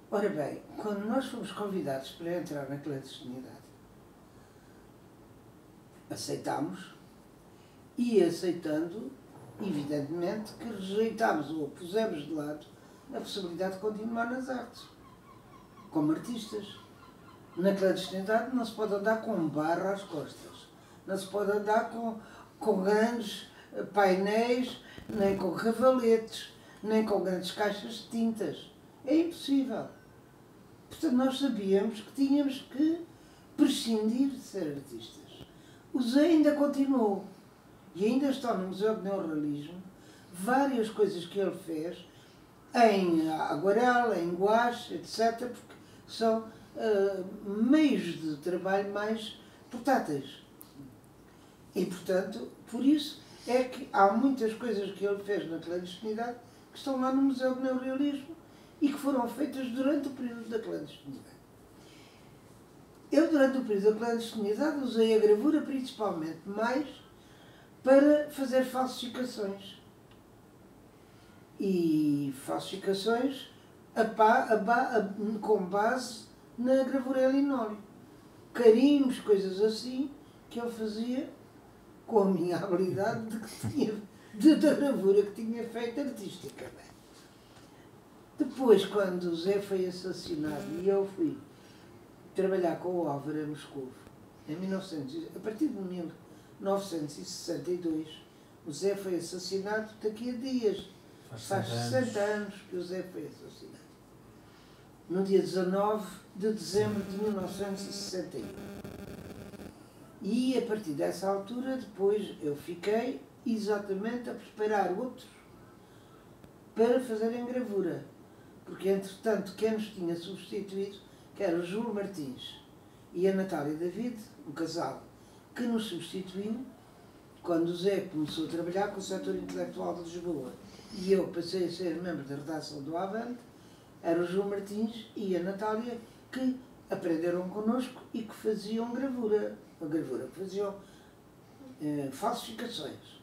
H: Ora bem, quando nós fomos convidados para entrar na clandestinidade, aceitámos, e aceitando, evidentemente, que rejeitámos ou pusemos de lado a possibilidade de continuar nas artes, como artistas. Na clandestinidade não se pode andar com barra às costas, não se pode andar com grandes painéis, nem com cavaletes, nem com grandes caixas de tintas. É impossível. Portanto, nós sabíamos que tínhamos que prescindir de ser artistas. O Zé ainda continuou, e ainda está no Museu de Neorrealismo várias coisas que ele fez em aguarela, em guache, etc., porque são meios de trabalho mais portáteis. E, portanto, por isso é que há muitas coisas que ele fez na clandestinidade que estão lá no Museu de Neorrealismo e que foram feitas durante o período da clandestinidade. Eu, durante o período da clandestinidade, usei a gravura principalmente mais para fazer falsificações. E falsificações com base na gravura em linóleo. Carimbos, coisas assim, que eu fazia com a minha habilidade da gravura que tinha feito artística. Depois, quando o Zé foi assassinado e eu fui trabalhar com o Álvaro em Moscou, a partir de 1962, o Zé foi assassinado daqui a dias. Faz 60 anos que o Zé foi assassinado. No dia 19 de dezembro de 1961. E a partir dessa altura, depois eu fiquei exatamente a preparar outros para fazerem gravura. Porque, entretanto, quem nos tinha substituído, que era o Júlio Martins e a Natália David, um casal que nos substituiu quando o Zé começou a trabalhar com o setor intelectual de Lisboa e eu passei a ser membro da redação do Avante, era o Júlio Martins e a Natália que aprenderam connosco e que faziam gravura, que faziam falsificações.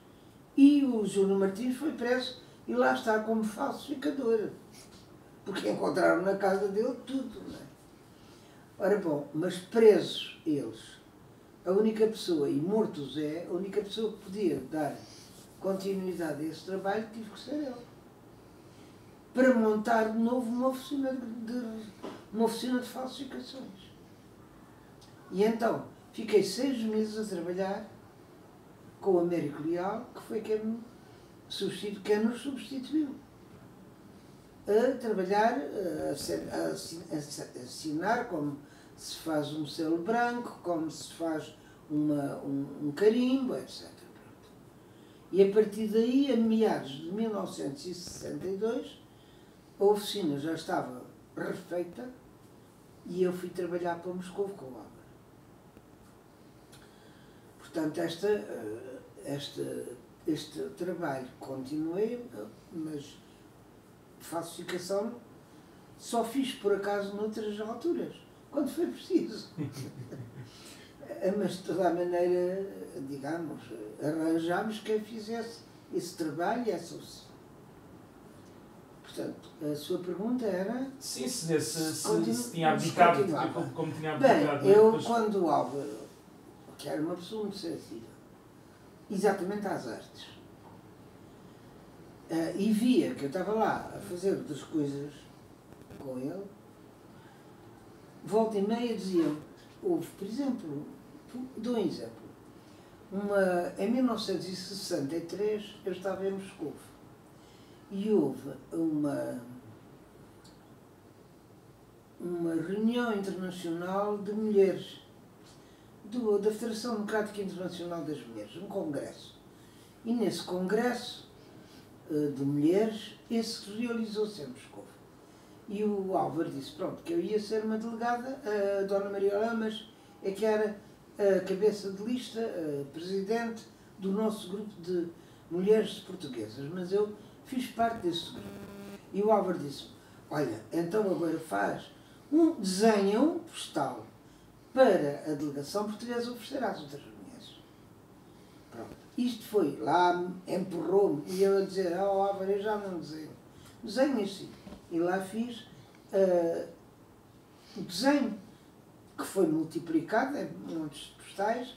H: E o Júlio Martins foi preso e lá está como falsificador, porque encontraram na casa dele tudo, não é? Ora bom, mas presos eles, a única pessoa, e morto o Zé, a única pessoa que podia dar continuidade a esse trabalho tive que ser ele. Para montar de novo uma oficina de falsificações. E então, fiquei 6 meses a trabalhar com o Américo Leal, que foi quem nos substituiu. A trabalhar, a assinar como se faz um selo branco, como se faz um carimbo, etc. E a partir daí, a meados de 1962, a oficina já estava refeita e eu fui trabalhar para Moscou com o Álvaro. Portanto, este trabalho continuei, mas falsificação só fiz por acaso noutras alturas, quando foi preciso. Mas de toda a maneira, digamos, arranjámos quem fizesse esse trabalho e essa oficina. Portanto, a sua pergunta era...
G: Sim, se tinha abdicado, como tinha abdicado.
H: Bem, eu, quando o Álvaro, que era uma pessoa muito sensível, exatamente às artes, e via que eu estava lá a fazer outras coisas com ele, volta e meia dizia-me, houve, por exemplo, dou um exemplo, Em 1963 eu estava em Moscou e houve uma reunião internacional de mulheres da Federação Democrática Internacional das Mulheres, um congresso. E nesse congresso de mulheres, esse realizou-se em Moscou. E o Álvaro disse, pronto, que eu ia ser uma delegada, a Dona Maria Lamas é que era a cabeça de lista, presidente do nosso grupo de mulheres portuguesas, mas eu fiz parte desse grupo. E o Álvaro disse, olha, então agora desenha um postal para a delegação portuguesa oferecer às outras mulheres. Pronto. Isto foi, lá empurrou-me, e eu a dizer, Álvaro, eu já não desenho. Desenho assim. E lá fiz o desenho, que foi multiplicado em muitos postais,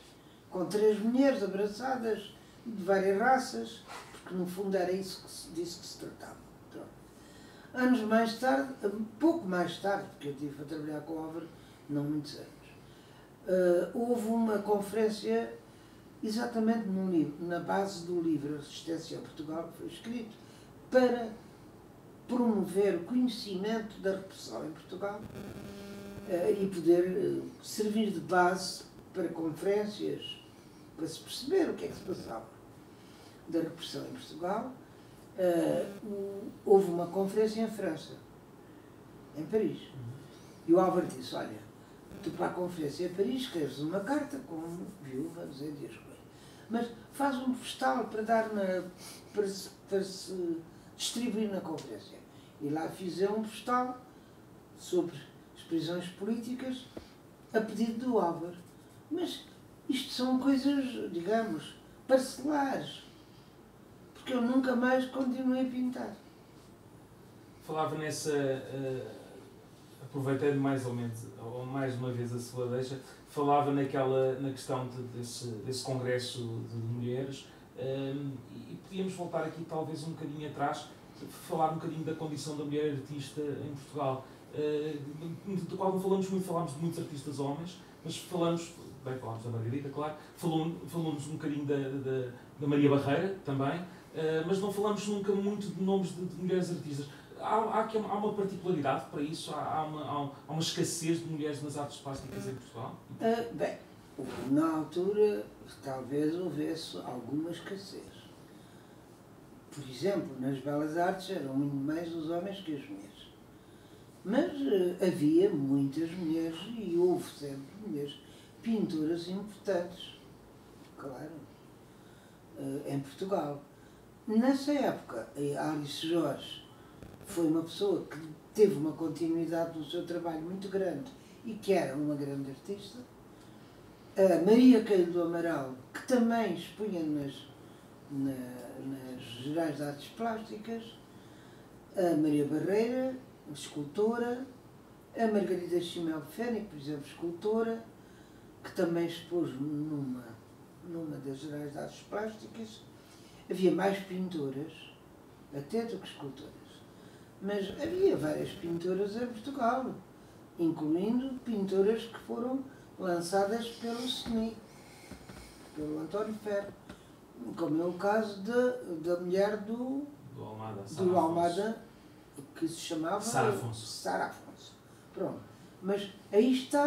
H: com 3 mulheres abraçadas, de várias raças, porque no fundo era disso que se tratava. Pronto. Anos mais tarde, pouco mais tarde, porque eu estive a trabalhar com o Álvaro, não muitos anos, houve uma conferência exatamente na base do livro Resistência a Portugal, que foi escrito para promover o conhecimento da repressão em Portugal e poder servir de base para conferências, para se perceber o que é que se passava da repressão em Portugal. Houve uma conferência em França, em Paris, e o Álvaro disse, olha, tu para a conferência em Paris escreves uma carta como viúva, dizer dias coisas, mas faz um postal para dar para se distribuir na conferência. E lá fizeram um postal sobre as prisões políticas a pedido do Álvaro. Mas isto são coisas, digamos, parcelares, porque eu nunca mais continuei a pintar.
G: Falava nessa, aproveitando mais ou menos, ou mais uma vez a sua deixa, falava na questão desse congresso de mulheres, e podíamos voltar aqui talvez um bocadinho atrás, falar um bocadinho da condição da mulher artista em Portugal, do qual não falamos muito, falámos de muitos artistas homens, mas falámos da Margarida, claro, falamos um bocadinho da Maria Barreira também, mas não falamos nunca muito de nomes de mulheres artistas. Há uma particularidade para isso? Há uma escassez de mulheres nas artes plásticas em Portugal?
H: Na altura talvez houvesse alguma escassez. Por exemplo, nas belas artes eram muito mais os homens que as mulheres. Mas havia muitas mulheres e houve sempre mulheres pintoras importantes, claro, em Portugal. Nessa época, a Alice Jorge foi uma pessoa que teve uma continuidade no seu trabalho muito grande e que era uma grande artista. A Maria Coelho do Amaral, que também expunha nas Gerais de Artes Plásticas, a Maria Barreira, escultora, a Margarida Chimel Fénix, por exemplo, escultora, que também expôs numa das Gerais de Artes Plásticas. Havia mais pintoras, até do que escultoras, mas havia várias pintoras em Portugal, incluindo pintoras que foram lançadas pelo SNI, pelo António Ferro, como é o caso da mulher do Almada, que se chamava
G: Sara Afonso.
H: Sara Afonso. Pronto. Mas aí está,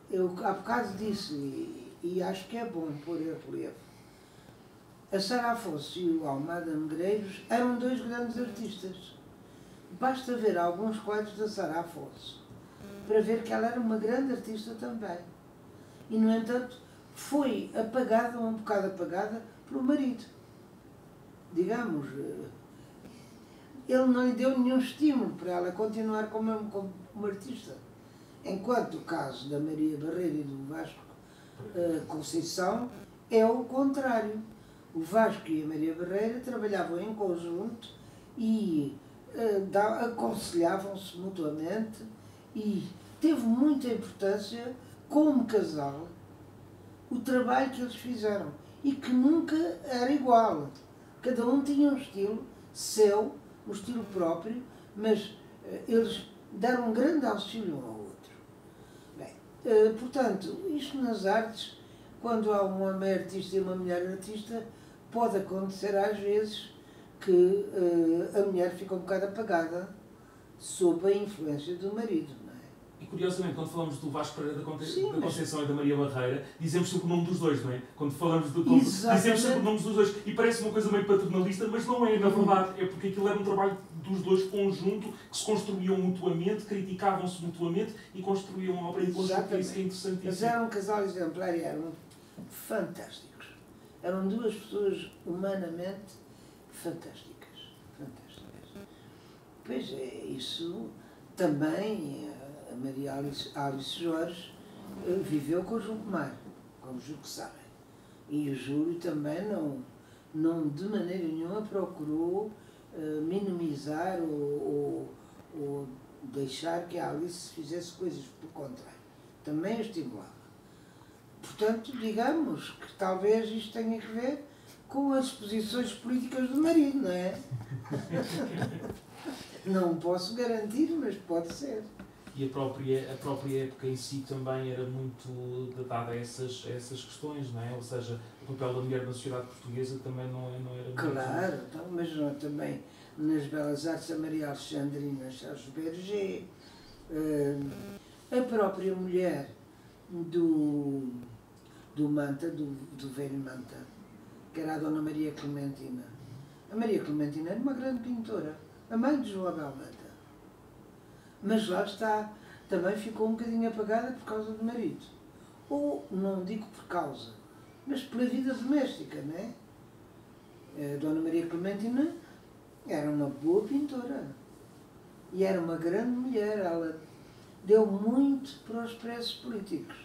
H: eu há bocado disse, e acho que é bom pôr em relevo, a Sara Afonso e o Almada Negreiros eram 2 grandes artistas. Basta ver alguns quadros da Sara Afonso para ver que ela era uma grande artista também. E, no entanto, foi apagada, um bocado apagada, pelo marido. Digamos, ele não lhe deu nenhum estímulo para ela continuar como artista. Enquanto o caso da Maria Barreira e do Vasco Conceição é o contrário. O Vasco e a Maria Barreira trabalhavam em conjunto e aconselhavam-se mutuamente e teve muita importância, como casal, o trabalho que eles fizeram e que nunca era igual. Cada um tinha um estilo seu, um estilo próprio, mas eles deram um grande auxílio um ao outro. Bem, portanto, isto nas artes, quando há um homem artista e uma mulher artista, pode acontecer às vezes que a mulher fica um bocado apagada sob a influência do marido, não é?
G: E curiosamente, quando falamos do Vasco Pereira da Conceição e da Maria Barreira, dizemos sempre o nome dos dois, não é? Quando falamos dizemos sempre o nome dos dois. E parece uma coisa meio paternalista, mas não é, na verdade. É porque aquilo era um trabalho dos dois conjunto, que se construíam mutuamente, criticavam-se mutuamente e construíam uma obra em conjunto. Isso é interessantíssimo.
H: Mas eram um casal exemplar e eram fantásticos. Eram duas pessoas humanamente fantásticas. Pois é, isso também a Maria Alice Jorge viveu com o João Pomar, como julgo que sabem. E o Júlio também não de maneira nenhuma procurou minimizar ou deixar que a Alice fizesse coisas, pelo contrário. Também a estimulava. Portanto, digamos que talvez isto tenha que ver com as posições políticas do marido, não é? Não posso garantir, mas pode ser.
G: E a própria época em si também era muito dada a essas questões, não é? Ou seja, o papel da mulher na sociedade portuguesa também não era muito...
H: Claro, então, mas também nas Belas Artes, a Maria Alexandrina Charles Berger, a própria mulher do Manta, do velho Manta, que era a Dona Maria Clementina. A Maria Clementina era uma grande pintora, a mãe de João Abel Manta. Mas lá está, também ficou um bocadinho apagada por causa do marido. Ou, não digo por causa, mas pela vida doméstica, não é? A Dona Maria Clementina era uma boa pintora. E era uma grande mulher. Ela deu muito para os presos políticos.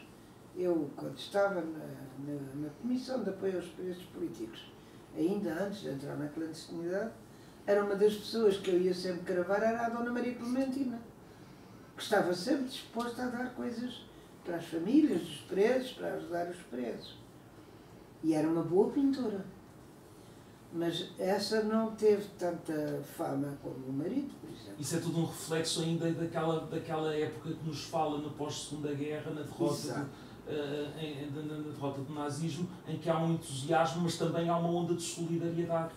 H: Eu, quando estava na Comissão de Apoio aos Presos Políticos, ainda antes de entrar na clandestinidade, era uma das pessoas que eu ia sempre cravar, era a Dona Maria Clementina, que estava sempre disposta a dar coisas para as famílias dos presos, para ajudar os presos. E era uma boa pintora. Mas essa não teve tanta fama como o marido, por exemplo.
G: Isso é tudo um reflexo ainda daquela época que nos fala na pós-Segunda Guerra, na derrota na derrota do nazismo, em que há um entusiasmo, mas também há uma onda de solidariedade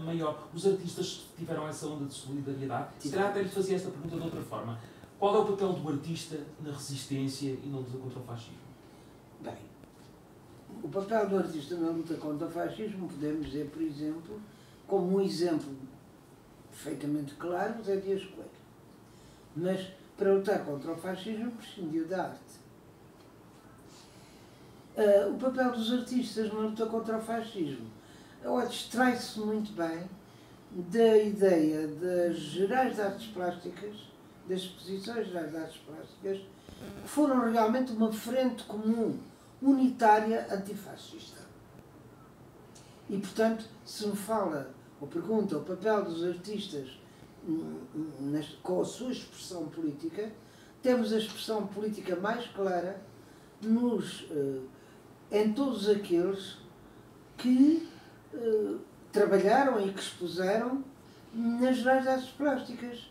G: maior. Os artistas tiveram essa onda de solidariedade. Se calhar até lhe fazia esta pergunta de outra forma. Qual é o papel do artista na resistência e na luta contra o fascismo?
H: Bem, o papel do artista na luta contra o fascismo, podemos dizer, por exemplo, como um exemplo perfeitamente claro, o Zé Dias Coelho. Mas, para lutar contra o fascismo, prescindiu da arte. O papel dos artistas na luta contra o fascismo distrai-se muito bem da ideia das gerais de artes plásticas, das exposições gerais de artes plásticas, que foram realmente uma frente comum, unitária, antifascista. E, portanto, se me fala ou pergunta o papel dos artistas com a sua expressão política, temos a expressão política mais clara em todos aqueles que trabalharam e que expuseram nas gerais artes plásticas,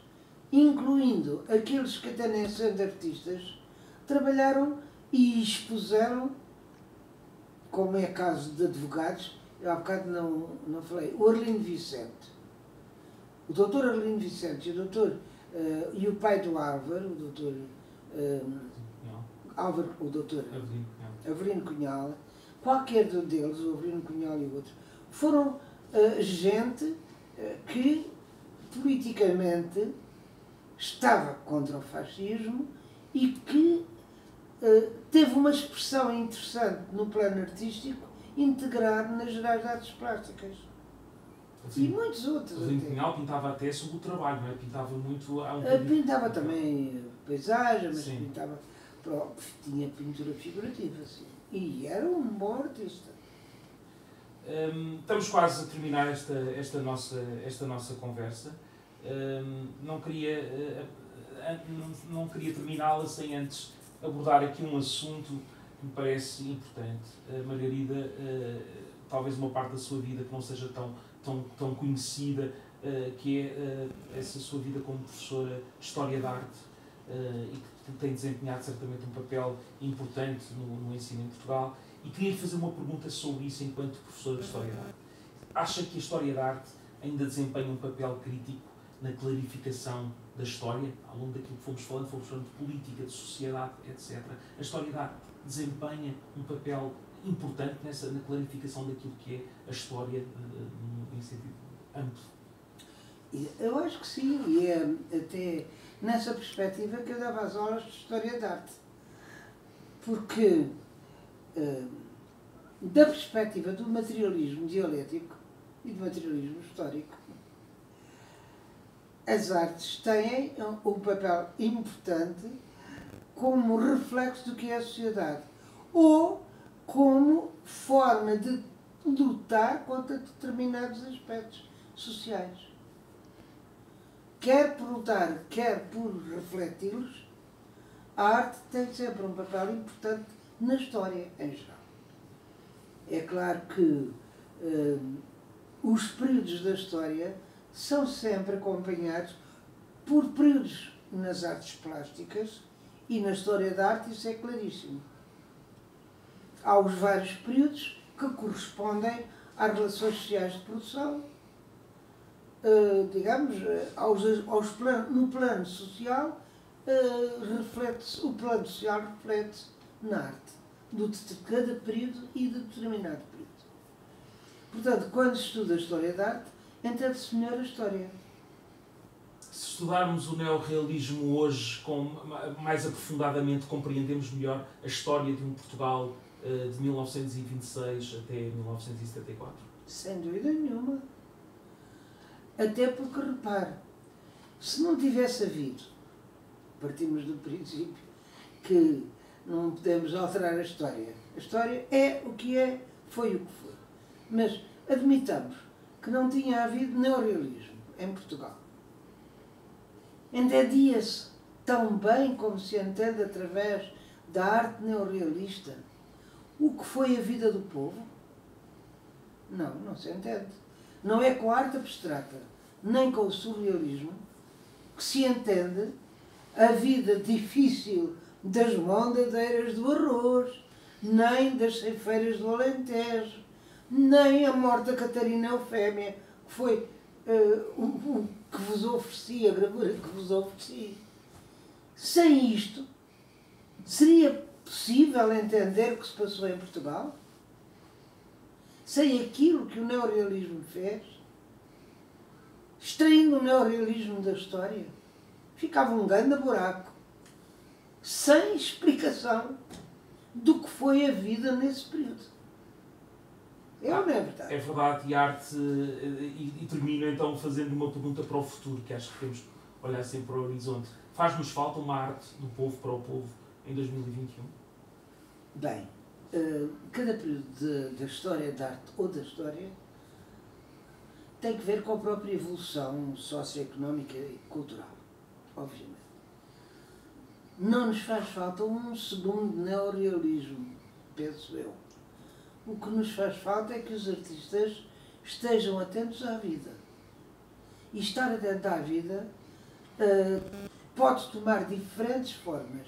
H: incluindo aqueles que até nem sendo artistas trabalharam e expuseram, como é caso de advogados. Eu há bocado não falei, o Arlindo Vicente, o doutor Arlindo Vicente e o pai do Álvaro, o doutor Avelino Cunhal, qualquer deles, o Avelino Cunhal e o outro, foram gente que politicamente estava contra o fascismo e que teve uma expressão interessante no plano artístico integrado nas gerais artes plásticas. Assim, e muitos outros.
G: O Avelino Cunhal pintava até sobre o trabalho, não é? Pintava muito...
H: Pintava também paisagem, mas sim, pintava... Tinha pintura figurativa, assim. E era um bom artista.
G: Estamos quase a terminar esta nossa conversa. Não queria terminá-la sem antes abordar aqui um assunto que me parece importante. A Margarida, talvez uma parte da sua vida que não seja tão conhecida, que é essa sua vida como professora de História da Arte, e que tem desempenhado certamente um papel importante no ensino em Portugal, E queria lhe fazer uma pergunta sobre isso enquanto professor de História da Arte. Acha que a História da Arte ainda desempenha um papel crítico na clarificação da história? Ao longo daquilo que fomos falando de política, de sociedade, etc. A História da Arte desempenha um papel importante na clarificação daquilo que é a história em sentido amplo?
H: Eu acho que sim, e é até nessa perspectiva que eu dava as aulas de História da Arte. Porque, da perspectiva do materialismo dialético e do materialismo histórico, as artes têm um papel importante como reflexo do que é a sociedade, ou como forma de lutar contra determinados aspectos sociais. Quer por lutar, quer por refleti-los, a arte tem sempre um papel importante na história em geral. É claro que os períodos da história são sempre acompanhados por períodos nas artes plásticas e na história da arte isso é claríssimo. Há os vários períodos que correspondem às relações sociais de produção, digamos, no plano social, o plano social reflete na arte, de cada período e de determinado período. Portanto, quando se estuda a história da arte, entende-se melhor a história.
G: Se estudarmos o neorrealismo hoje mais aprofundadamente, compreendemos melhor a história de um Portugal de 1926 até 1974?
H: Sem dúvida nenhuma. Até porque, repare, se não tivesse havido, partimos do princípio que não podemos alterar a história. A história é o que é, foi o que foi. Mas admitamos que não tinha havido neorrealismo em Portugal. Entendia-se tão bem como se entende através da arte neorrealista o que foi a vida do povo? Não, não se entende. Não é com a arte abstrata, nem com o surrealismo, que se entende a vida difícil das mondadeiras do arroz, nem das ceifeiras do Alentejo, nem a morte da Catarina Eufémia, que foi o que vos ofereci, a gravura que vos ofereci. Sem isto, seria possível entender o que se passou em Portugal? Sem aquilo que o neorrealismo fez? Extraindo o neorrealismo da história? Ficava um grande buraco, sem explicação do que foi a vida nesse período. É ou não é verdade?
G: É verdade, e a arte, e termino então fazendo uma pergunta para o futuro, que acho que temos que olhar sempre para o horizonte. Faz-nos falta uma arte do povo para o povo em 2021?
H: Bem, cada período da história da arte ou da história tem que ver com a própria evolução socioeconómica e cultural, obviamente. Não nos faz falta um segundo neorrealismo, penso eu. O que nos faz falta é que os artistas estejam atentos à vida. E estar atento à vida pode tomar diferentes formas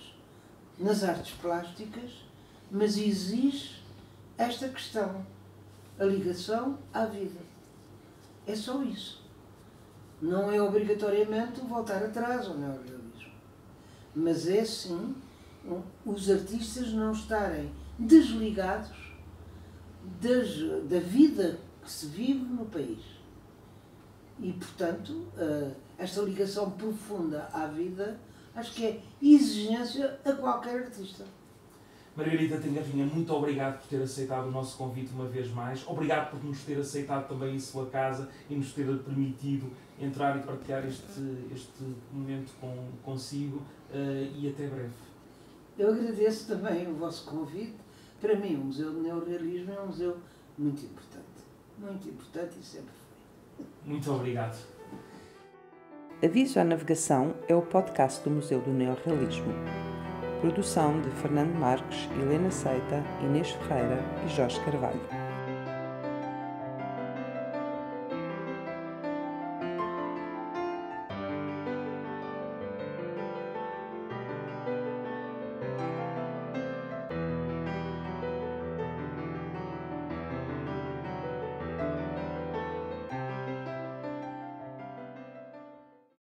H: nas artes plásticas, mas exige esta questão, a ligação à vida. É só isso. Não é obrigatoriamente voltar atrás ao neorrealismo, mas é sim os artistas não estarem desligados da vida que se vive no país. E, portanto, esta ligação profunda à vida, acho que é exigência a qualquer artista.
G: Margarida Tengarrinha, muito obrigado por ter aceitado o nosso convite uma vez mais. Obrigado por nos ter aceitado também em sua casa e nos ter permitido entrar e partilhar este momento consigo e até breve.
H: Eu agradeço também o vosso convite. Para mim, o Museu do Neorrealismo é um museu muito importante e sempre foi.
G: Muito obrigado.
F: Aviso à Navegação é o podcast do Museu do Neorrealismo. Produção de Fernando Marques, Helena Seita, Inês Ferreira e Jorge Carvalho.